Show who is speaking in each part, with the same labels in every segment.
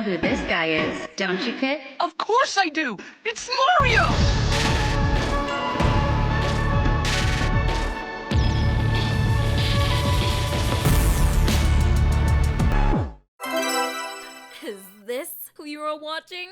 Speaker 1: who this guy is, don't you, Kit?
Speaker 2: Of course I do! It's Mario!
Speaker 3: Is this who you were watching?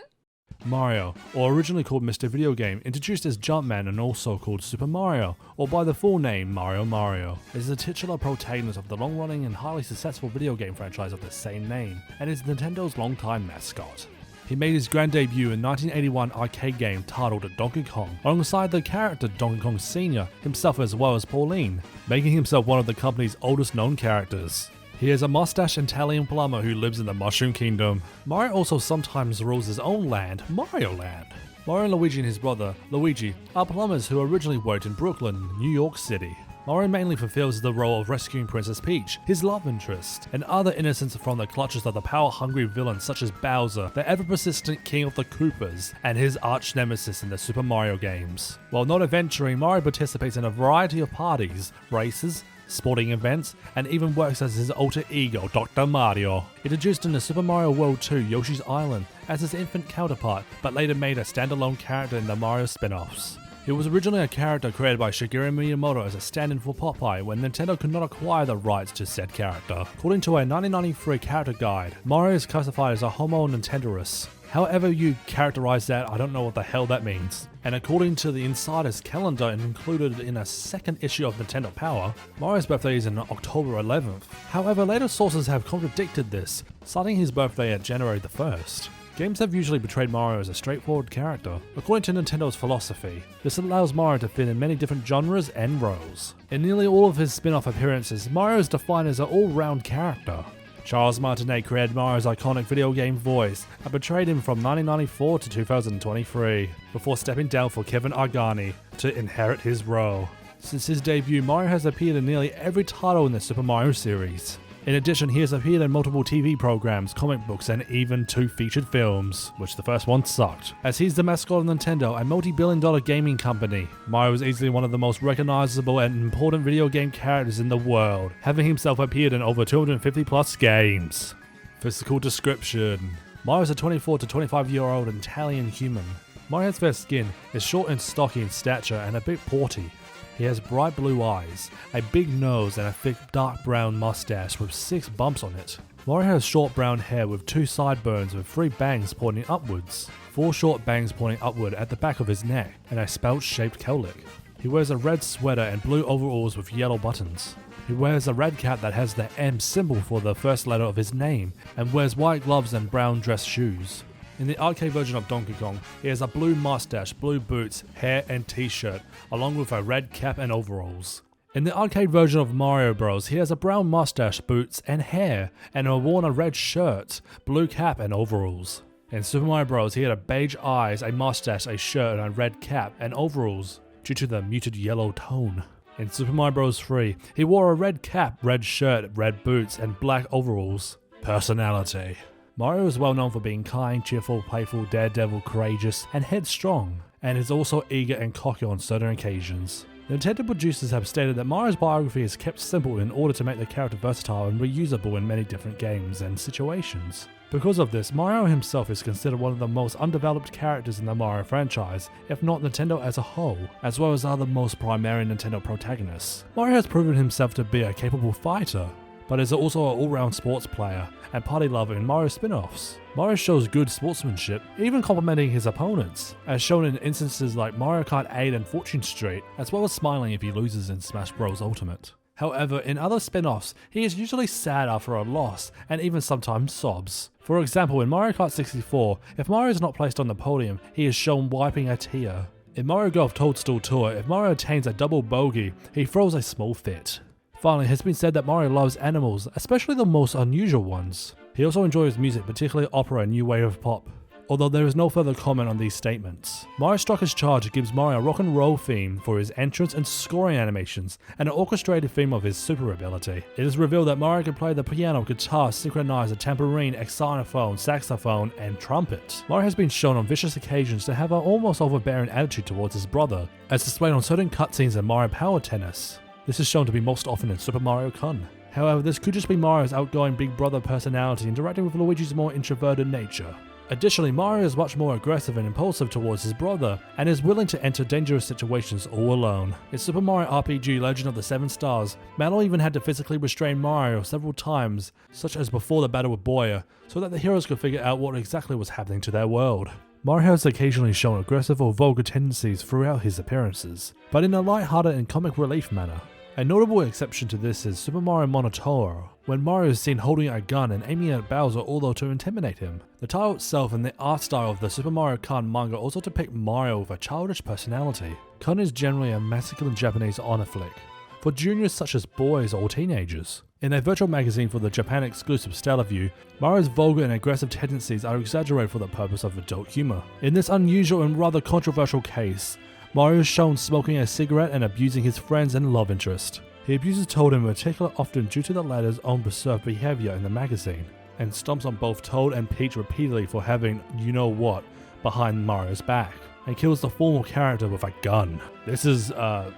Speaker 4: Mario, or originally called Mr. Video Game, introduced as Jumpman and also called Super Mario, or by the full name Mario, is the titular protagonist of the long-running and highly successful video game franchise of the same name, and is Nintendo's longtime mascot. He made his grand debut in 1981 arcade game titled Donkey Kong, alongside the character Donkey Kong Sr. himself as well as Pauline, making himself one of the company's oldest known characters. He is a mustached Italian plumber who lives in the Mushroom Kingdom. Mario also sometimes rules his own land, Mario Land. Mario and Luigi and his brother, Luigi, are plumbers who originally worked in Brooklyn, New York City. Mario mainly fulfills the role of rescuing Princess Peach, his love interest, and other innocents from the clutches of the power-hungry villains such as Bowser, the ever-persistent king of the Koopas, and his arch-nemesis in the Super Mario games. While not adventuring, Mario participates in a variety of parties, races, sporting events, and even works as his alter ego, Dr. Mario. Introduced in the Super Mario World 2 Yoshi's Island as his infant counterpart, but later made a standalone character in the Mario spin-offs. He was originally a character created by Shigeru Miyamoto as a stand-in for Popeye when Nintendo could not acquire the rights to said character. According to a 1993 character guide, Mario is classified as a Homo Nintendorus. However you characterize that, I don't know what the hell that means. And according to the Insider's calendar and included in a second issue of Nintendo Power, Mario's birthday is on October 11th. However, later sources have contradicted this, citing his birthday at January the 1st. Games have usually portrayed Mario as a straightforward character. According to Nintendo's philosophy, this allows Mario to fit in many different genres and roles. In nearly all of his spin-off appearances, Mario is defined as an all-round character. Charles Martinet created Mario's iconic video game voice and portrayed him from 1994 to 2023, before stepping down for Kevin Argani to inherit his role. Since his debut, Mario has appeared in nearly every title in the Super Mario series. In addition, he has appeared in multiple TV programs, comic books, and even 2 featured films, which the first one sucked. As he's the mascot of Nintendo, a multi-billion-dollar gaming company, Mario is easily one of the most recognizable and important video game characters in the world, having himself appeared in over 250 plus games. Physical description: Mario is a 24 to 25-year-old Italian human. Mario's fair skin is short and stocky in stature and a bit porty. He has bright blue eyes, a big nose, and a thick dark brown mustache with 6 bumps on it. Mario has short brown hair with 2 sideburns with 3 bangs pointing upwards, 4 short bangs pointing upward at the back of his neck, and a spout-shaped cowlick. He wears a red sweater and blue overalls with yellow buttons. He wears a red cap that has the M symbol for the first letter of his name, and wears white gloves and brown dress shoes. In the arcade version of Donkey Kong, he has a blue mustache, blue boots, hair and t-shirt, along with a red cap and overalls. In the arcade version of Mario Bros, he has a brown mustache, boots and hair, and worn a red shirt, blue cap and overalls. In Super Mario Bros, he had a beige eyes, a mustache, a shirt and a red cap and overalls, due to the muted yellow tone. In Super Mario Bros 3, he wore a red cap, red shirt, red boots and black overalls. Personality: Mario is well known for being kind, cheerful, playful, daredevil, courageous, and headstrong, and is also eager and cocky on certain occasions. Nintendo producers have stated that Mario's biography is kept simple in order to make the character versatile and reusable in many different games and situations. Because of this, Mario himself is considered one of the most undeveloped characters in the Mario franchise, if not Nintendo as a whole, as well as other most primary Nintendo protagonists. Mario has proven himself to be a capable fighter, but is also an all-round sports player and party lover in Mario spin-offs. Mario shows good sportsmanship, even complimenting his opponents, as shown in instances like Mario Kart 8 and Fortune Street, as well as smiling if he loses in Smash Bros. Ultimate. However, in other spin-offs, he is usually sad after a loss, and even sometimes sobs. For example, in Mario Kart 64, if Mario is not placed on the podium, he is shown wiping a tear. In Mario Golf Toadstool Tour, if Mario attains a double bogey, he throws a small fit. Finally, it has been said that Mario loves animals, especially the most unusual ones. He also enjoys music, particularly opera and new wave of pop, although there is no further comment on these statements. Mario Strikers Charge gives Mario a rock and roll theme for his entrance and scoring animations, and an orchestrated theme of his super ability. It is revealed that Mario can play the piano, guitar, synchronizer, tambourine, xylophone, saxophone, and trumpet. Mario has been shown on vicious occasions to have an almost overbearing attitude towards his brother, as displayed on certain cutscenes in Mario Power Tennis. This is shown to be most often in Super Mario Kart. However, this could just be Mario's outgoing big brother personality interacting with Luigi's more introverted nature. Additionally, Mario is much more aggressive and impulsive towards his brother, and is willing to enter dangerous situations all alone. In Super Mario RPG Legend of the Seven Stars, Mallow even had to physically restrain Mario several times, such as before the battle with Boya, so that the heroes could figure out what exactly was happening to their world. Mario has occasionally shown aggressive or vulgar tendencies throughout his appearances, but in a light-hearted and comic relief manner. A notable exception to this is Super Mario Monotoro, when Mario is seen holding a gun and aiming at Bowser although to intimidate him. The title itself and the art style of the Super Mario Kart manga also depict Mario with a childish personality. Kart is generally a masculine Japanese honor flick, for juniors such as boys or teenagers. In a virtual magazine for the Japan exclusive Stellar View, Mario's vulgar and aggressive tendencies are exaggerated for the purpose of adult humor. In this unusual and rather controversial case, Mario is shown smoking a cigarette and abusing his friends and love interest. He abuses Toad in particular often due to the latter's own berserk behavior in the magazine, and stomps on both Toad and Peach repeatedly for having you-know-what behind Mario's back, and kills the formal character with a gun. This is,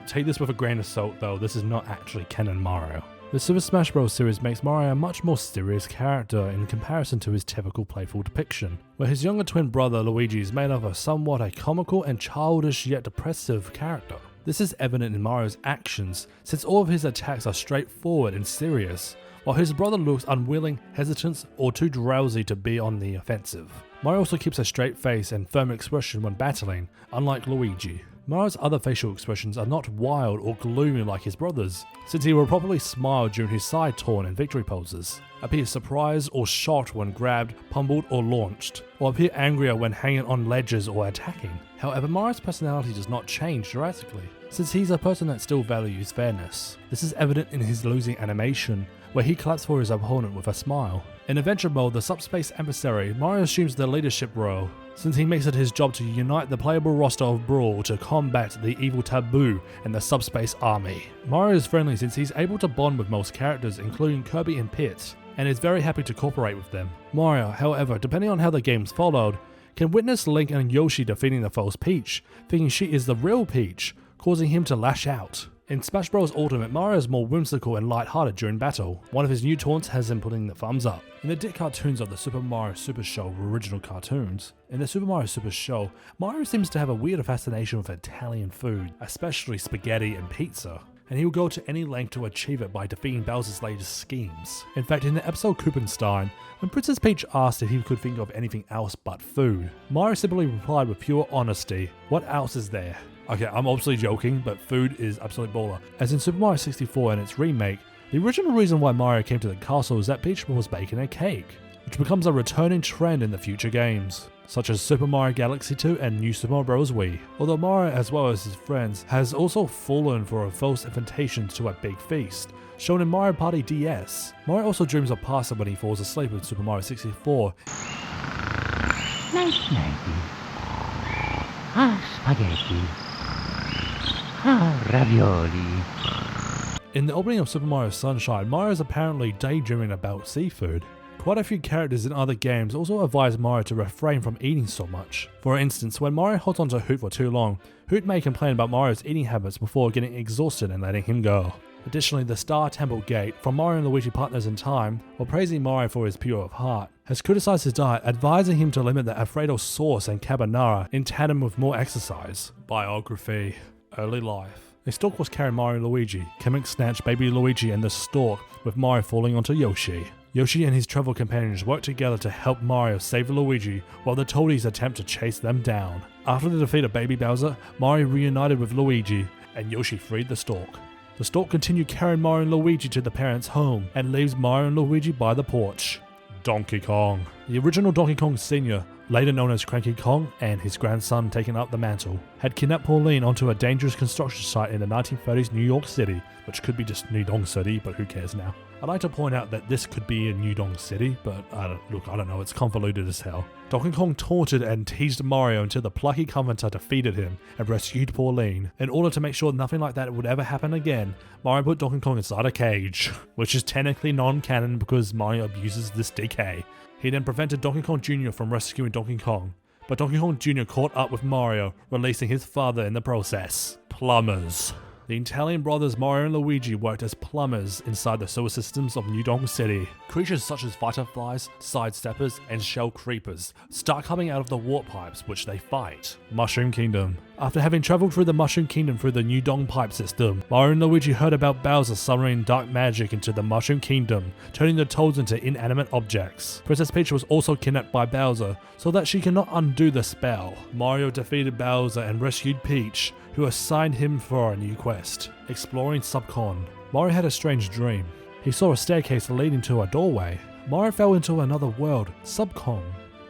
Speaker 4: take this with a grain of salt though, this is not actually canon Mario. The Super Smash Bros. Series makes Mario a much more serious character in comparison to his typical playful depiction, where his younger twin brother Luigi is made of a somewhat comical and childish yet depressive character. This is evident in Mario's actions, since all of his attacks are straightforward and serious, while his brother looks unwilling, hesitant, or too drowsy to be on the offensive. Mario also keeps a straight face and firm expression when battling, unlike Luigi. Mario's other facial expressions are not wild or gloomy like his brother's, since he will probably smile during his side turn and victory poses, appear surprised or shocked when grabbed, pummeled or launched, or appear angrier when hanging on ledges or attacking. However, Mario's personality does not change drastically, since he's a person that still values fairness. This is evident in his losing animation, where he claps for his opponent with a smile. In Adventure Mode, the Subspace Emissary, Mario assumes the leadership role, since he makes it his job to unite the playable roster of Brawl to combat the evil Taboo and the Subspace Army. Mario is friendly since he's able to bond with most characters, including Kirby and Pit, and is very happy to cooperate with them. Mario, however, depending on how the game's followed, can witness Link and Yoshi defeating the false Peach, thinking she is the real Peach, causing him to lash out. In Smash Bros. Ultimate, Mario is more whimsical and light-hearted during battle. One of his new taunts has him putting the thumbs up. In the Dick cartoons of the Super Mario Super Show original cartoons, in the Super Mario Super Show, Mario seems to have a weird fascination with Italian food, especially spaghetti and pizza, and he will go to any length to achieve it by defeating Bowser's latest schemes. In fact, in the episode Koopalings, when Princess Peach asked if he could think of anything else but food, Mario simply replied with pure honesty, "What else is there?" Okay, I'm obviously joking, but food is absolute baller. As in Super Mario 64 and its remake, the original reason why Mario came to the castle is that Peach was baking a cake, which becomes a returning trend in the future games, such as Super Mario Galaxy 2 and New Super Mario Bros. Wii. Although Mario, as well as his friends, has also fallen for a false invitation to a big feast, shown in Mario Party DS. Mario also dreams of pasta when he falls asleep in Super Mario 64.
Speaker 5: Night nighty. Ah, spaghetti. Ah, ravioli.
Speaker 4: In the opening of Super Mario Sunshine, Mario is apparently daydreaming about seafood. Quite a few characters in other games also advise Mario to refrain from eating so much. For instance, when Mario holds onto Hoot for too long, Hoot may complain about Mario's eating habits before getting exhausted and letting him go. Additionally, the Star Temple Gate, from Mario and Luigi Partners in Time, while praising Mario for his pure of heart, has criticized his diet, advising him to limit the Alfredo sauce and carbonara in tandem with more exercise. Biography. Early life. A stork was carrying Mario and Luigi. Kamek snatched baby Luigi and the stork, with Mario falling onto Yoshi. Yoshi and his travel companions work together to help Mario save Luigi, while the Toadies attempt to chase them down. After the defeat of baby Bowser, Mario reunited with Luigi, and Yoshi freed the stork. The stork continued carrying Mario and Luigi to the parents' home, and leaves Mario and Luigi by the porch. Donkey Kong. The original Donkey Kong Sr., later known as Cranky Kong, and his grandson taking up the mantle, had kidnapped Pauline onto a dangerous construction site in the 1930s New York City, which could be just New Dong City, but who cares now. I'd like to point out that this could be in New Dong City, but I don't know, it's convoluted as hell. Donkey Kong taunted and teased Mario until the plucky Covenanter defeated him and rescued Pauline. In order to make sure nothing like that would ever happen again, Mario put Donkey Kong inside a cage, which is technically non-canon because Mario abuses this DK. He then prevented Donkey Kong Jr. from rescuing Donkey Kong, but Donkey Kong Jr. caught up with Mario, releasing his father in the process. Plumbers. The Italian brothers Mario and Luigi worked as plumbers inside the sewer systems of New Donk City. Creatures such as fireflies, sidesteppers, and shell creepers start coming out of the warp pipes which they fight. Mushroom Kingdom. After having travelled through the Mushroom Kingdom through the New Donk pipe system, Mario and Luigi heard about Bowser summoning dark magic into the Mushroom Kingdom, turning the toads into inanimate objects. Princess Peach was also kidnapped by Bowser so that she cannot undo the spell. Mario defeated Bowser and rescued Peach, who assigned him for a new quest, exploring Subcon. Mario had a strange dream. He saw a staircase leading to a doorway. Mario fell into another world, Subcon.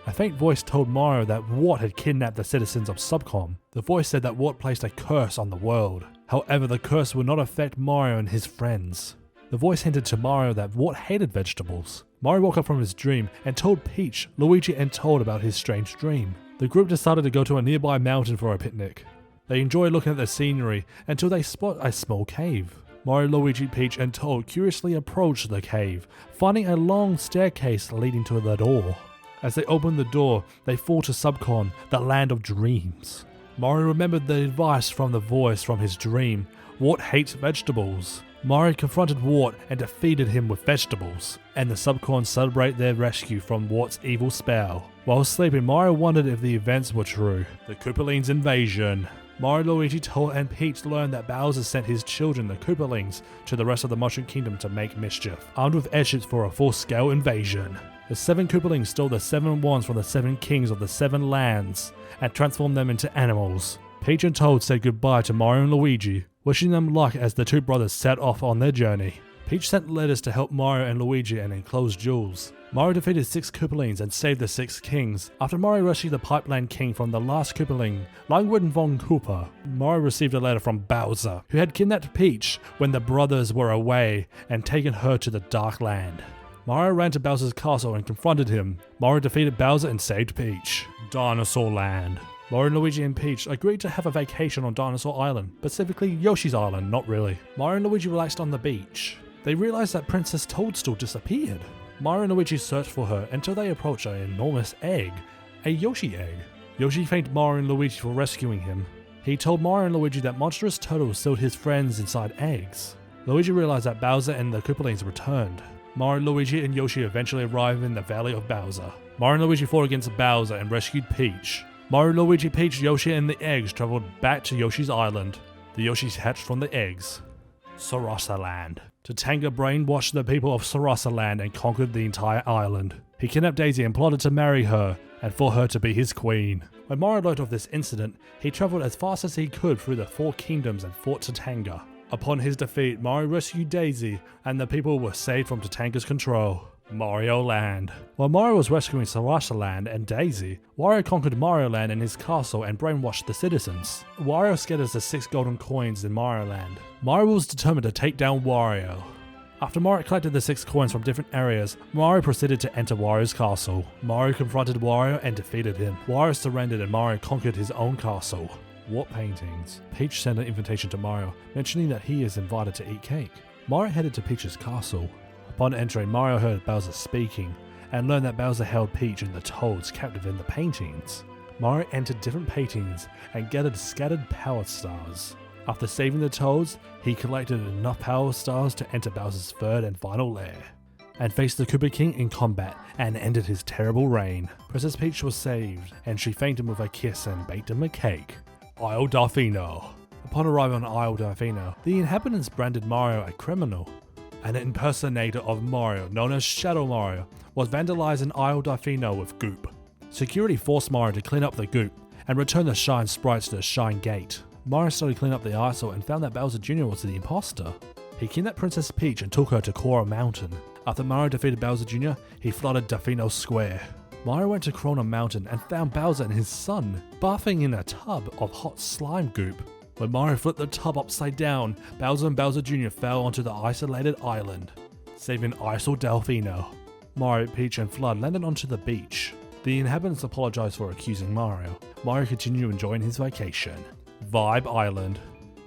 Speaker 4: A faint voice told Mario that Wart had kidnapped the citizens of Subcon. The voice said that Wart placed a curse on the world. However, the curse would not affect Mario and his friends. The voice hinted to Mario that Wart hated vegetables. Mario woke up from his dream and told Peach, Luigi and Toad about his strange dream. The group decided to go to a nearby mountain for a picnic. They enjoy looking at the scenery until they spot a small cave. Mario, Luigi, Peach, and Toad curiously approach the cave, finding a long staircase leading to the door. As they open the door, they fall to Subcon, the land of dreams. Mario remembered the advice from the voice from his dream. Wart hates vegetables. Mario confronted Wart and defeated him with vegetables, and the Subcon celebrate their rescue from Wart's evil spell. While sleeping, Mario wondered if the events were true. The Koopalings invasion. Mario, Luigi, Toad, and Peach learned that Bowser sent his children, the Koopalings, to the rest of the Mushroom Kingdom to make mischief, armed with airships for a full-scale invasion. The 7 Koopalings stole the 7 wands from the 7 kings of the 7 lands and transformed them into animals. Peach and Toad said goodbye to Mario and Luigi, wishing them luck as the two brothers set off on their journey. Peach sent letters to help Mario and Luigi and enclosed jewels. Mario defeated 6 Koopalings and saved the 6 kings. After Mario rescued the Pipeland King from the last Koopaling, Langwood von Koopa, Mario received a letter from Bowser, who had kidnapped Peach when the brothers were away and taken her to the Dark Land. Mario ran to Bowser's castle and confronted him. Mario defeated Bowser and saved Peach. Dinosaur Land. Mario, Luigi, and Peach agreed to have a vacation on Dinosaur Island, specifically Yoshi's Island, not really. Mario and Luigi relaxed on the beach. They realized that Princess Toadstool disappeared. Mario and Luigi searched for her until they approached an enormous egg, a Yoshi egg. Yoshi thanked Mario and Luigi for rescuing him. He told Mario and Luigi that monstrous turtles sealed his friends inside eggs. Luigi realized that Bowser and the Koopalings returned. Mario, Luigi, and Yoshi eventually arrived in the Valley of Bowser. Mario and Luigi fought against Bowser and rescued Peach. Mario, Luigi, Peach, Yoshi, and the eggs traveled back to Yoshi's Island. The Yoshis hatched from the eggs. Sarasaland. Tatanga brainwashed the people of Sarasaland and conquered the entire island. He kidnapped Daisy and plotted to marry her, and for her to be his queen. When Mario learned of this incident, he travelled as fast as he could through the 4 kingdoms and fought Tatanga. Upon his defeat, Mario rescued Daisy, and the people were saved from Tatanga's control. Mario Land. While Mario was rescuing Sarasaland and Daisy, Wario conquered Mario Land in his castle and brainwashed the citizens. Wario scatters the 6 golden coins in Mario Land. Mario was determined to take down Wario. After Mario collected the 6 coins from different areas, Mario proceeded to enter Wario's castle. Mario confronted Wario and defeated him. Wario surrendered and Mario conquered his own castle. Warp paintings. Peach sent an invitation to Mario, mentioning that he is invited to eat cake. Mario headed to Peach's castle. Upon entering, Mario heard Bowser speaking, and learned that Bowser held Peach and the Toads captive in the paintings. Mario entered different paintings and gathered scattered power stars. After saving the Toads, he collected enough power stars to enter Bowser's 3rd and final lair, and faced the Koopa King in combat and ended his terrible reign. Princess Peach was saved, and she thanked him with a kiss and baked him a cake. Isle Delfino. Upon arriving on Isle Delfino, the inhabitants branded Mario a criminal. An impersonator of Mario, known as Shadow Mario, was vandalizing Isle Delfino with goop. Security forced Mario to clean up the goop and return the Shine Sprites to the Shine Gate. Mario started cleaning up the eyesore and found that Bowser Jr. was the imposter. He kidnapped Princess Peach and took her to Coral Mountain. After Mario defeated Bowser Jr., he flooded Delfino Square. Mario went to Corona Mountain and found Bowser and his son bathing in a tub of hot slime goop. When Mario flipped the tub upside down, Bowser and Bowser Jr. fell onto the isolated island, saving Isle Delfino. Mario, Peach, and Flood landed onto the beach. The inhabitants apologized for accusing Mario. Mario continued enjoying his vacation. Vibe Island.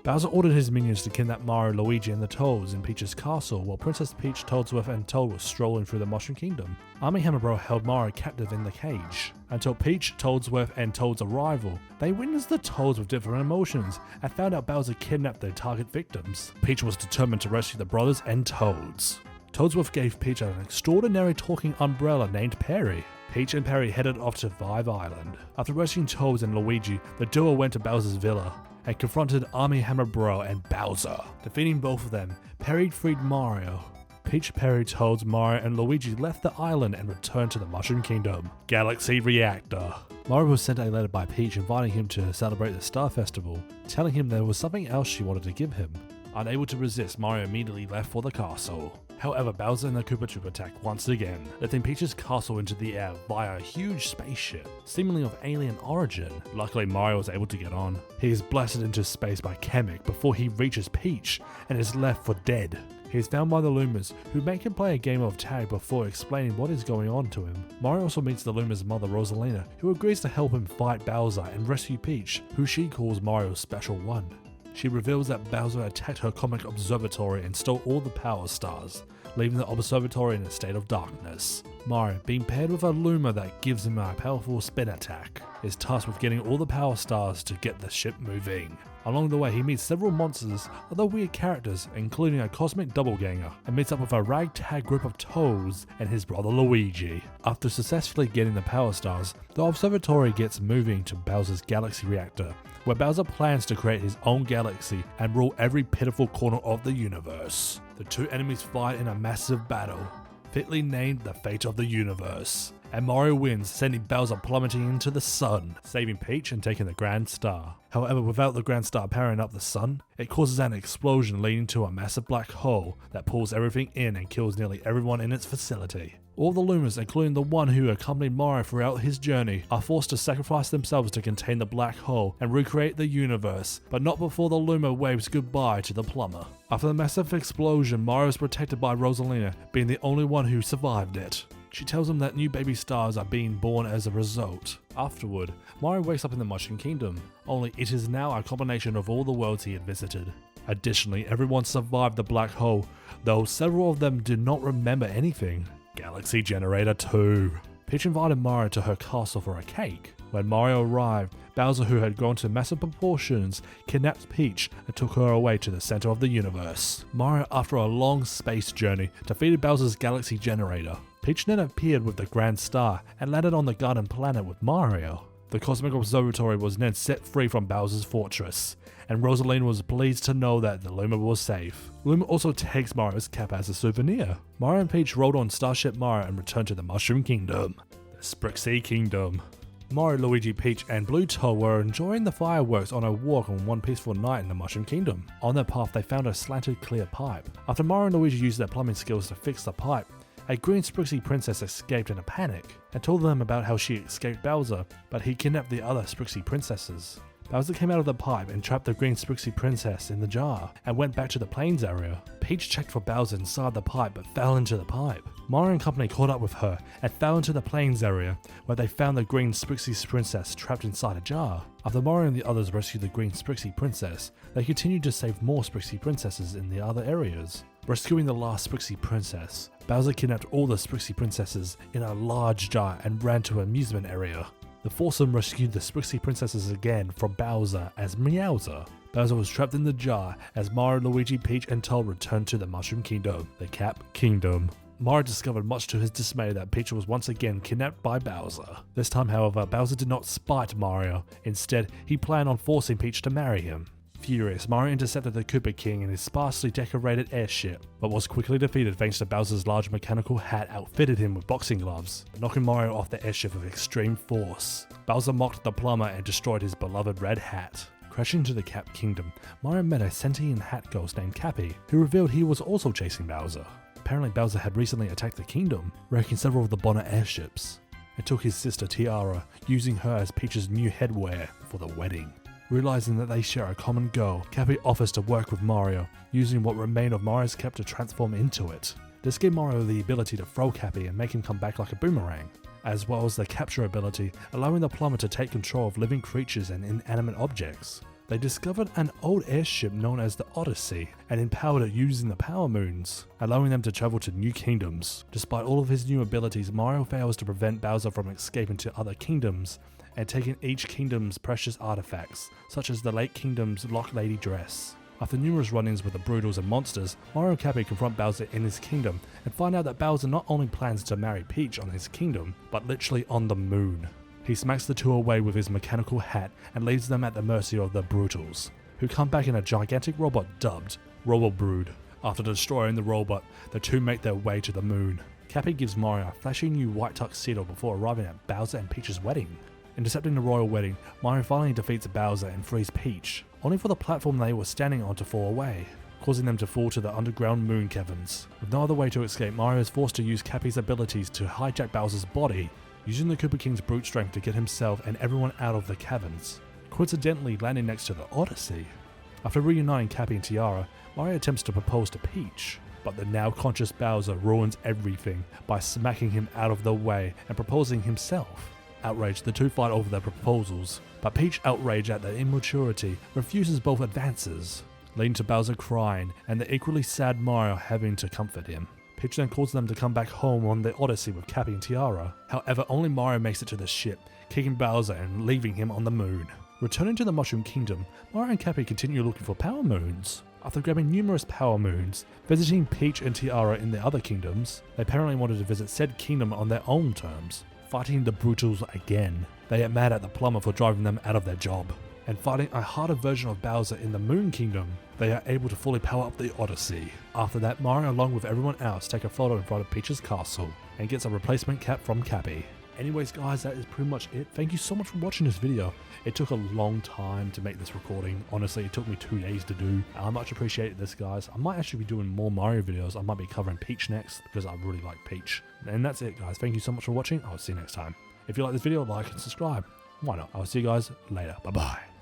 Speaker 4: Bowser ordered his minions to kidnap Mario, Luigi, and the Toads in Peach's castle while Princess Peach, Toadsworth, and Toad were strolling through the Mushroom Kingdom. Army Hammer Bro held Mario captive in the cage. Until Peach, Toadsworth, and Toad's arrival, they witnessed the Toads with different emotions and found out Bowser kidnapped their target victims. Peach was determined to rescue the brothers and Toads. Toadsworth gave Peach an extraordinary talking umbrella named Perry. Peach and Perry headed off to Vive Island. After rescuing Toads and Luigi, the duo went to Bowser's villa and confronted Army Hammer Bro and Bowser. Defeating both of them, Perry freed Mario. Peach, Perry, Toads, Mario, and Luigi left the island and returned to the Mushroom Kingdom. Galaxy Reactor. Mario was sent a letter by Peach inviting him to celebrate the Star Festival, telling him there was something else she wanted to give him. Unable to resist, Mario immediately left for the castle. However, Bowser and the Koopa Troop attacked once again, lifting Peach's castle into the air via a huge spaceship, seemingly of alien origin. Luckily, Mario was able to get on. He is blasted into space by Kamek before he reaches Peach, and is left for dead. He is found by the Lumas, who make him play a game of tag before explaining what is going on to him. Mario also meets the Lumas' mother Rosalina, who agrees to help him fight Bowser and rescue Peach, who she calls Mario's Special One. She reveals that Bowser attacked her comic observatory and stole all the power stars, leaving the observatory in a state of darkness. Mario, being paired with a Luma that gives him a powerful spin attack, is tasked with getting all the power stars to get the ship moving. Along the way, he meets several monsters, other weird characters, including a cosmic doppelganger, and meets up with a ragtag group of Toads and his brother Luigi. After successfully getting the power stars, the observatory gets moving to Bowser's Galaxy Reactor, where Bowser plans to create his own galaxy and rule every pitiful corner of the universe. The two enemies fight in a massive battle, fitly named the Fate of the Universe, and Mario wins, sending Bowser plummeting into the sun, saving Peach and taking the Grand Star. However, without the Grand Star powering up the sun, it causes an explosion leading to a massive black hole that pulls everything in and kills nearly everyone in its vicinity. All the Lumas, including the one who accompanied Mario throughout his journey, are forced to sacrifice themselves to contain the black hole and recreate the universe, but not before the Luma waves goodbye to the plumber. After the massive explosion, Mario is protected by Rosalina, being the only one who survived it. She tells him that new baby stars are being born as a result. Afterward, Mario wakes up in the Mushroom Kingdom, only it is now a combination of all the worlds he had visited. Additionally, everyone survived the black hole, though several of them did not remember anything. Galaxy Generator 2. Peach invited Mario to her castle for a cake. When Mario arrived, Bowser, who had grown to massive proportions, kidnapped Peach and took her away to the center of the universe. Mario, after a long space journey, defeated Bowser's Galaxy Generator. Peach then appeared with the Grand Star and landed on the Garden Planet with Mario. The Cosmic Observatory was then set free from Bowser's fortress, and Rosalina was pleased to know that the Luma was safe. Luma also takes Mario's cap as a souvenir. Mario and Peach rode on Starship Mario and returned to the Mushroom Kingdom, the Sprixie Kingdom. Mario, Luigi, Peach, and Blue Toad were enjoying the fireworks on a walk on one peaceful night in the Mushroom Kingdom. On their path, they found a slanted clear pipe. After Mario and Luigi used their plumbing skills to fix the pipe, a green Sprixie princess escaped in a panic and told them about how she escaped Bowser, but he kidnapped the other Sprixie princesses. Bowser came out of the pipe and trapped the green Sprixie princess in the jar and went back to the plains area. Peach checked for Bowser inside the pipe but fell into the pipe. Mario and company caught up with her and fell into the plains area where they found the green Sprixie princess trapped inside a jar. After Mario and the others rescued the green Sprixie princess, they continued to save more Sprixie princesses in the other areas. Rescuing the last Sprixie princess, Bowser kidnapped all the Sprixie princesses in a large jar and ran to an amusement area. The foursome rescued the Sprixie princesses again from Bowser as Meowser. Bowser was trapped in the jar as Mario, Luigi, Peach, and Toad returned to the Mushroom Kingdom, the Cap Kingdom. Mario discovered much to his dismay that Peach was once again kidnapped by Bowser. This time, however, Bowser did not spite Mario. Instead, he planned on forcing Peach to marry him. Furious, Mario intercepted the Koopa King in his sparsely decorated airship, but was quickly defeated thanks to Bowser's large mechanical hat outfitted him with boxing gloves, knocking Mario off the airship with extreme force. Bowser mocked the plumber and destroyed his beloved red hat. Crashing to the Cap Kingdom, Mario met a sentient hat ghost named Cappy, who revealed he was also chasing Bowser. Apparently Bowser had recently attacked the kingdom, wrecking several of the Bonner airships, and took his sister Tiara, using her as Peach's new headwear for the wedding. Realizing that they share a common goal, Cappy offers to work with Mario, using what remained of Mario's cap to transform into it. This gave Mario the ability to throw Cappy and make him come back like a boomerang, as well as the capture ability, allowing the plumber to take control of living creatures and inanimate objects. They discovered an old airship known as the Odyssey and empowered it using the power moons, allowing them to travel to new kingdoms. Despite all of his new abilities, Mario fails to prevent Bowser from escaping to other kingdoms and taking each kingdom's precious artifacts, such as the Lake Kingdom's Lock Lady dress. After numerous run-ins with the Brutals and monsters, Mario and Cappy confront Bowser in his kingdom and find out that Bowser not only plans to marry Peach on his kingdom, but literally on the moon. He smacks the two away with his mechanical hat and leaves them at the mercy of the Brutals, who come back in a gigantic robot dubbed Robo-Brood. After destroying the robot, the two make their way to the moon. Cappy gives Mario a flashy new white tuxedo before arriving at Bowser and Peach's wedding. Intercepting the royal wedding, Mario finally defeats Bowser and frees Peach, only for the platform they were standing on to fall away, causing them to fall to the underground moon caverns. With no other way to escape, Mario is forced to use Cappy's abilities to hijack Bowser's body, using the Koopa King's brute strength to get himself and everyone out of the caverns, coincidentally landing next to the Odyssey. After reuniting Cappy and Tiara, Mario attempts to propose to Peach, but the now conscious Bowser ruins everything by smacking him out of the way and proposing himself. Outraged, the two fight over their proposals, but Peach, outraged at their immaturity, refuses both advances, leading to Bowser crying and the equally sad Mario having to comfort him. Peach then calls them to come back home on the Odyssey with Cappy and Tiara. However, only Mario makes it to the ship, kicking Bowser and leaving him on the moon. Returning to the Mushroom Kingdom, Mario and Cappy continue looking for power moons. After grabbing numerous power moons, visiting Peach and Tiara in the other kingdoms, they apparently wanted to visit said kingdom on their own terms, fighting the Brutals again. They get mad at the plumber for driving them out of their job. And fighting a harder version of Bowser in the Moon Kingdom, they are able to fully power up the Odyssey. After that, Mario along with everyone else take a photo in front of Peach's castle and gets a replacement cap from Cappy. Anyways guys, that is pretty much it. Thank you so much for watching this video. It took a long time to make this recording. Honestly, it took me 2 days to do. I much appreciate this guys. I might actually be doing more Mario videos. I might be covering Peach next because I really like Peach. And that's it guys. Thank you so much for watching. I'll see you next time. If you like this video, like and subscribe. Why not? I'll see you guys later. Bye bye.